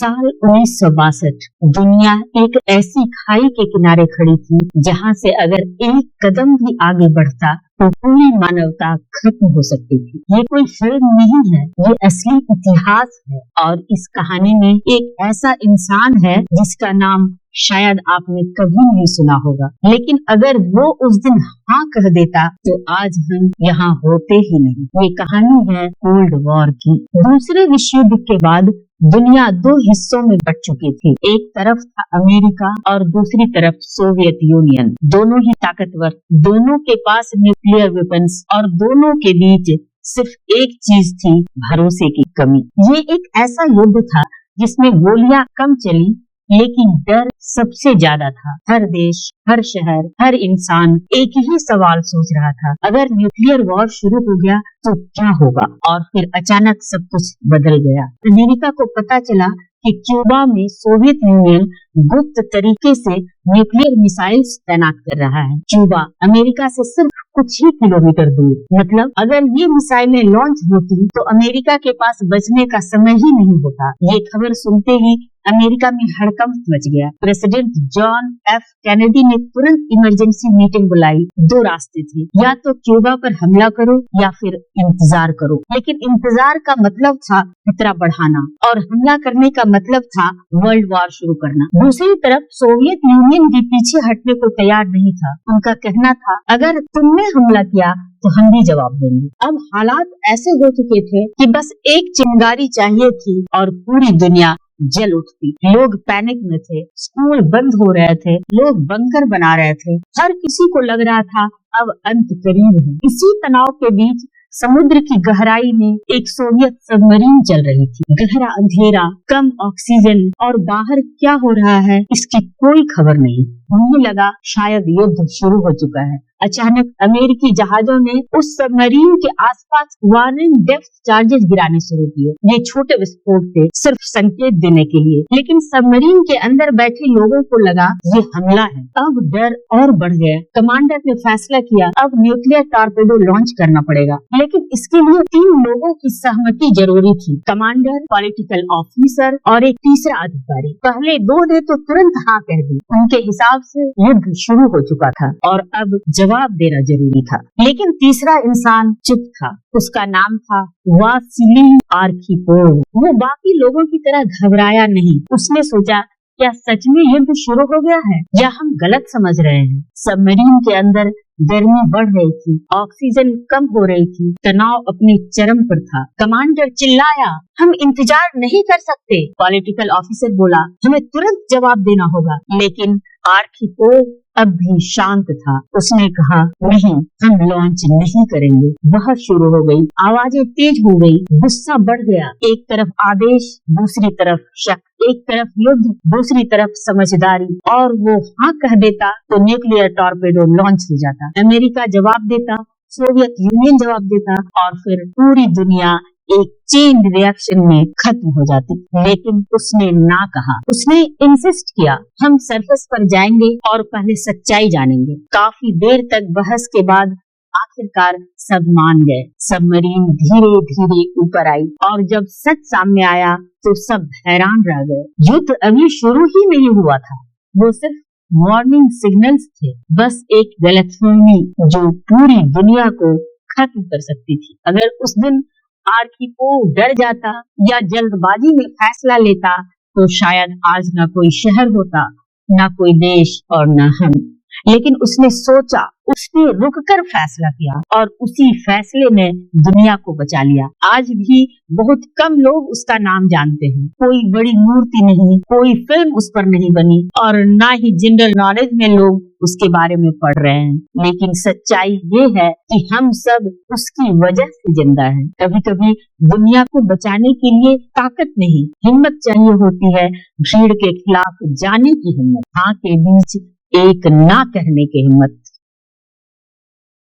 साल 1962 दुनिया एक ऐसी खाई के किनारे खड़ी थी जहां से अगर एक कदम भी आगे बढ़ता तो पूरी मानवता खत्म हो सकती थी। ये कोई फिल्म नहीं है, ये असली इतिहास है। और इस कहानी में एक ऐसा इंसान है जिसका नाम शायद आपने कभी नहीं सुना होगा, लेकिन अगर वो उस दिन हाँ कह देता तो आज हम यहाँ होते ही नहीं। ये कहानी है कोल्ड वॉर की। दूसरे विश्व युद्ध के बाद दुनिया दो हिस्सों में बट चुकी थी। एक तरफ था अमेरिका और दूसरी तरफ सोवियत यूनियन। दोनों ही ताकतवर, दोनों के पास न्यूक्लियर वेपन्स और दोनों के बीच सिर्फ एक चीज थी, भरोसे की कमी। ये एक ऐसा युद्ध था जिसमें गोलियां कम चली लेकिन डर सबसे ज्यादा था। हर देश, हर शहर, हर इंसान एक ही सवाल सोच रहा था, अगर न्यूक्लियर वॉर शुरू हो गया तो क्या होगा। और फिर अचानक सब कुछ बदल गया। अमेरिका को पता चला कि क्यूबा में सोवियत यूनियन गुप्त तरीके से न्यूक्लियर मिसाइल्स तैनात कर रहा है। क्यूबा अमेरिका से सिर्फ कुछ ही किलोमीटर दूर। मतलब अगर ये मिसाइलें लॉन्च होती तो अमेरिका के पास बचने का समय ही नहीं होता। ये खबर सुनते ही अमेरिका में हड़कंप मच गया। प्रेसिडेंट जॉन एफ कैनेडी ने तुरंत इमरजेंसी मीटिंग बुलाई। दो रास्ते थे, या तो क्यूबा पर हमला करो या फिर इंतजार करो। लेकिन इंतजार का मतलब था खतरा बढ़ाना और हमला करने का मतलब था वर्ल्ड वॉर शुरू करना। दूसरी तरफ सोवियत यूनियन भी पीछे हटने को तैयार नहीं था। उनका कहना था, अगर तुमने हमला किया तो हम भी जवाब देंगे। अब हालात ऐसे हो चुके थे कि बस एक चिंगारी चाहिए थी और पूरी दुनिया जल उठती। लोग पैनिक में थे, स्कूल बंद हो रहे थे, लोग बंकर बना रहे थे। हर किसी को लग रहा था अब अंत करीब है। इसी तनाव के बीच समुद्र की गहराई में एक सोवियत सबमरीन चल रही थी। गहरा अंधेरा, कम ऑक्सीजन और बाहर क्या हो रहा है इसकी कोई खबर नहीं। उन्हें लगा शायद युद्ध शुरू हो चुका है। अचानक अमेरिकी जहाजों ने उस सबमरीन के आसपास वार्निंग डेप्थ चार्जेस गिराने शुरू किए। ये छोटे विस्फोट थे, सिर्फ संकेत देने के लिए, लेकिन सबमरीन के अंदर बैठे लोगों को लगा ये हमला है। अब डर और बढ़ गया। कमांडर ने फैसला किया, अब न्यूक्लियर टॉर्पेडो लॉन्च करना पड़ेगा, लेकिन इसके लिए 3 लोगों की सहमति जरूरी थी, कमांडर, पॉलिटिकल ऑफिसर और एक तीसरा अधिकारी। पहले 2 ने तो तुरंत हाँ कह दी। उनके हिसाब से युद्ध शुरू हो चुका था और अब जवाब देना जरूरी था। लेकिन तीसरा इंसान चुप था। उसका नाम था वासिली आर्खिपोव। वो बाकी लोगों की तरह घबराया नहीं। उसने सोचा, क्या सच में युद्ध शुरू हो गया है या हम गलत समझ रहे हैं। सबमरीन के अंदर गर्मी बढ़ रही थी, ऑक्सीजन कम हो रही थी, तनाव अपने चरम पर था। कमांडर चिल्लाया, हम इंतजार नहीं कर सकते। पॉलिटिकल ऑफिसर बोला, हमें तुरंत जवाब देना होगा। लेकिन आर्खिपोव अब भी शांत था। उसने कहा, नहीं, हम लॉन्च नहीं करेंगे। बहस शुरू हो गई, आवाजें तेज हो गई, गुस्सा बढ़ गया। एक तरफ आदेश, दूसरी तरफ शक, एक तरफ युद्ध, दूसरी तरफ समझदारी। और वो हाँ कह देता तो न्यूक्लियर टॉर्पेडो लॉन्च हो जाता। अमेरिका जवाब देता, सोवियत यूनियन जवाब देता और फिर पूरी दुनिया एक चेन रिएक्शन में खत्म हो जाती। लेकिन उसने ना कहा। उसने इंसिस्ट किया, हम सरफेस पर जाएंगे और पहले सच्चाई जानेंगे। काफी देर तक बहस के बाद आखिरकार सब मान गए। सबमरीन धीरे धीरे ऊपर आई और जब सच सामने आया तो सब हैरान रह गए। युद्ध अभी शुरू ही नहीं हुआ था, वो सिर्फ वार्निंग सिग्नल्स थे। बस एक गलतफहमी जो पूरी दुनिया को खत्म कर सकती थी। अगर उस दिन आर्खिपोव डर जाता या जल्दबाजी में फैसला लेता तो शायद आज ना कोई शहर होता, ना कोई देश और ना हम। लेकिन उसने सोचा, उसने रुककर फैसला किया और उसी फैसले ने दुनिया को बचा लिया। आज भी बहुत कम लोग उसका नाम जानते हैं। कोई बड़ी मूर्ति नहीं, कोई फिल्म उस पर नहीं बनी और ना ही जनरल नॉलेज में लोग उसके बारे में पढ़ रहे हैं। लेकिन सच्चाई ये है कि हम सब उसकी वजह से जिंदा हैं। कभी कभी दुनिया को बचाने के लिए ताकत नहीं, हिम्मत चाहिए होती है। भीड़ के खिलाफ जाने की हिम्मत, हाँ के बीच एक ना कहने की हिम्मत।